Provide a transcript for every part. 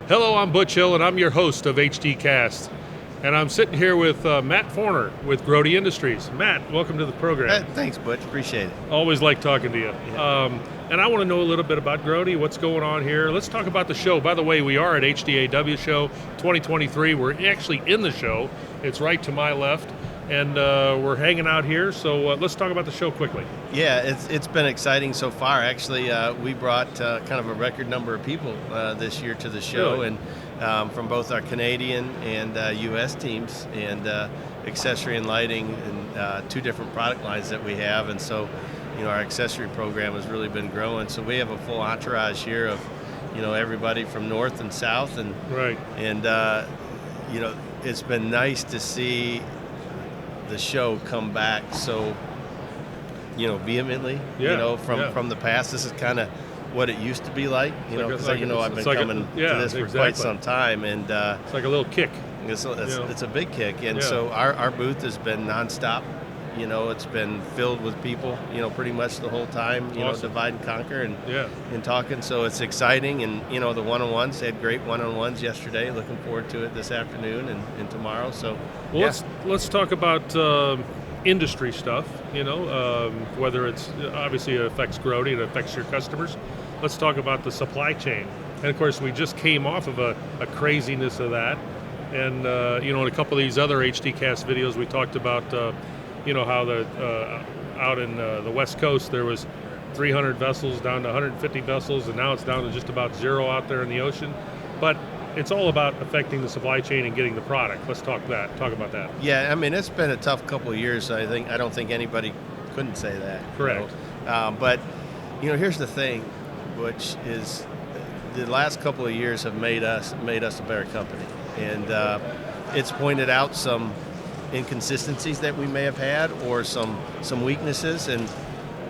Hello, I'm Butch Hill, and I'm your host of HDcast. And I'm sitting here with Matt Forner with Grote Industries. Matt, welcome to the program. Thanks, Butch. Appreciate it. Always like talking to you. Yeah. And I want to know a little bit about Grote, what's going on here. Let's talk about the show. By the way, we are at HDAW Show 2023. We're actually in the show. It's right to my left. And we're hanging out here, so let's talk about the show quickly. Yeah, it's been exciting so far. Actually, we brought kind of a record number of people this year to the show, Really? and from both our Canadian and U.S. teams, and accessory and lighting, and two different product lines that we have. And so, our accessory program has really been growing. So we have a full entourage here of, everybody from north and south, and Right. And it's been nice to see the show come back so vehemently, Yeah, from the past. This is kind of what it used to be like, because I've been coming to this for quite some time, and it's like a little kick. it's a big kick. And Yeah. so our booth has been nonstop. It's been filled with people, pretty much the whole time, Awesome. divide and conquer and Yeah. talking. So it's exciting. And, the one-on-ones, had great one-on-ones yesterday. Looking forward to it this afternoon and tomorrow. So, Well, yeah. let's talk about industry stuff, whether it's obviously it affects Grote, it affects your customers. Let's talk about the supply chain. And of course, we just came off of a craziness of that. And, in a couple of these other HDcast videos, we talked about, how out in the West Coast, there was 300 vessels down to 150 vessels, and now it's down to just about zero out there in the ocean. But it's all about affecting the supply chain and getting the product. Let's talk about that. Yeah, I mean, it's been a tough couple of years. I don't think anybody couldn't say that. Correct. But here's the thing, which is the last couple of years have made us a better company, and it's pointed out some inconsistencies that we may have had, or some weaknesses. And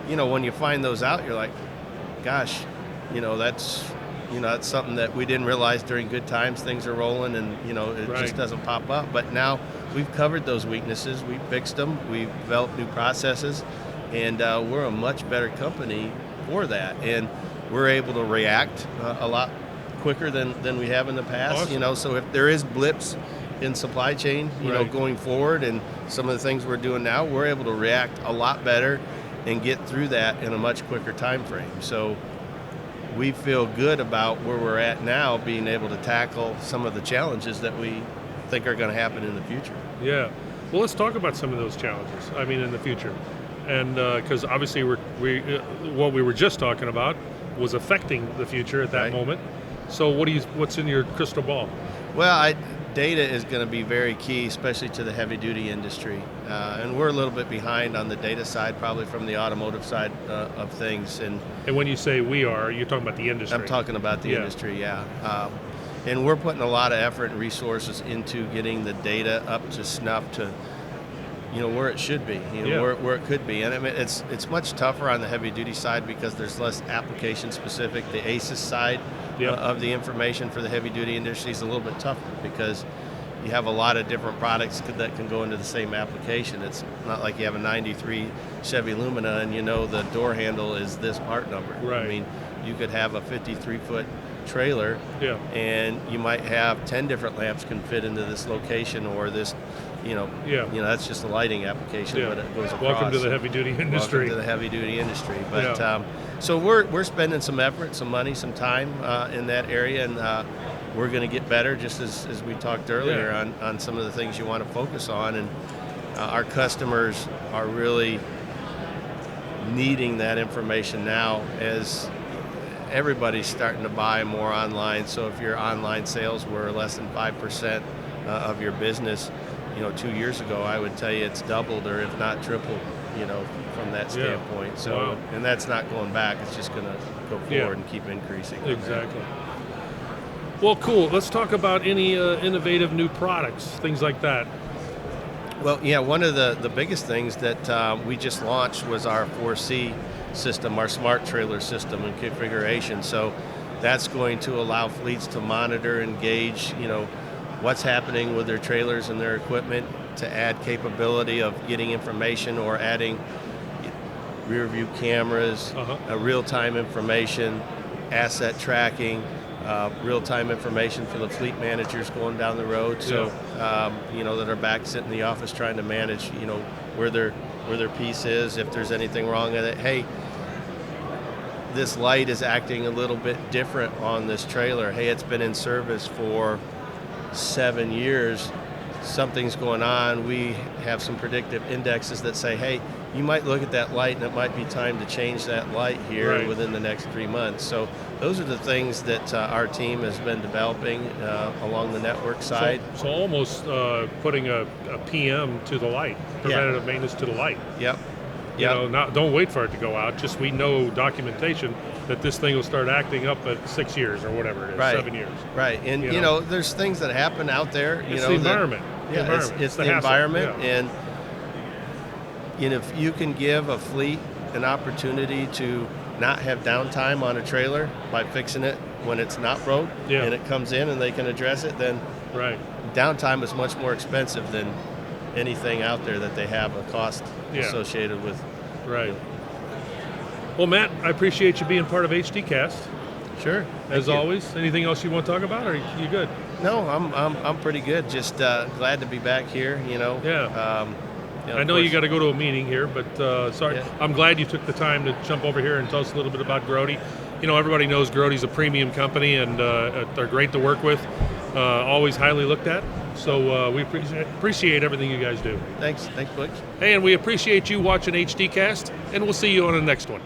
when you find those out, you're like, gosh, that's something that we didn't realize during good times. Things are rolling, and it Right. just doesn't pop up. But now we've covered those weaknesses, we fixed them, we've developed new processes, and we're a much better company for that. And we're able to react a lot quicker than we have in the past. Awesome. So if there is blips in supply chain, Right. going forward, and some of the things we're doing now, we're able to react a lot better and get through that in a much quicker time frame. So we feel good about where we're at now, being able to tackle some of the challenges that we think are going to happen in the future. Yeah. Well, let's talk about some of those challenges. I mean, in the future, and because obviously what we were just talking about was affecting the future at that Right. moment. So what's in your crystal ball? Well, data is going to be very key, especially to the heavy-duty industry. And we're a little bit behind on the data side, probably from the automotive side of things. And And when you say we are, you're talking about the industry. I'm talking about the Yeah. industry, yeah. And we're putting a lot of effort and resources into getting the data up to snuff to, where it should be, Yeah. where it could be. And I mean, it's much tougher on the heavy-duty side because there's less application-specific. The ACES side Yep. of the information for the heavy-duty industry is a little bit tougher because you have a lot of different products that can go into the same application. It's not like you have a 93 Chevy Lumina and the door handle is this part number. Right. I mean, you could have a 53-foot trailer, Yeah. and you might have 10 different lamps can fit into this location, or this, Yeah. that's just a lighting application, Yeah. but it goes across. Welcome to the heavy-duty industry. Welcome to the heavy-duty industry. But Yeah. so we're spending some effort, some money, some time in that area, and we're going to get better, just as we talked earlier, Yeah. on some of the things you want to focus on. And our customers are really needing that information now, as everybody's starting to buy more online. So if your online sales were less than 5% of your business, 2 years ago, I would tell you it's doubled, or if not tripled, from that Yeah. standpoint. So, Wow. and that's not going back. It's just going to go forward Yeah. and keep increasing. Exactly. Well, cool. Let's talk about any innovative new products, things like that. Well, yeah, one of the biggest things that we just launched was our 4C system, our smart trailer system and configuration. So that's going to allow fleets to monitor and gauge, what's happening with their trailers and their equipment, to add capability of getting information or adding rear view cameras, real-time information, asset tracking, real-time information for the fleet managers going down the road. So that are back sitting in the office trying to manage where their piece is, if there's anything wrong with it. Hey, this light is acting a little bit different on this trailer. Hey, it's been in service for 7 years. Something's going on. We have some predictive indexes that say, hey, you might look at that light and it might be time to change that light here within the next 3 months. So those are the things that our team has been developing along the network side. So almost putting a PM to the light, preventative maintenance to the light. Yep. Don't wait for it to go out. Just we know documentation that this thing will start acting up at 6 years or whatever it is, 7 years. Right, and there's things that happen out there. It's the environment. It's the environment, and if you can give a fleet an opportunity to not have downtime on a trailer by fixing it when it's not broke, and it comes in and they can address it, then downtime is much more expensive than anything out there that they have a cost associated with. Right. Well, Matt, I appreciate you being part of HDcast. Sure. As always. Anything else you want to talk about, or are you good? No, I'm pretty good. Just glad to be back here. I know you got to go to a meeting here, but sorry. Yeah. I'm glad you took the time to jump over here and tell us a little bit about Grote. Everybody knows Grote's a premium company, and they're great to work with. Always highly looked at. So we appreciate everything you guys do. Thanks, Butch. Hey, and we appreciate you watching HDcast, and we'll see you on the next one.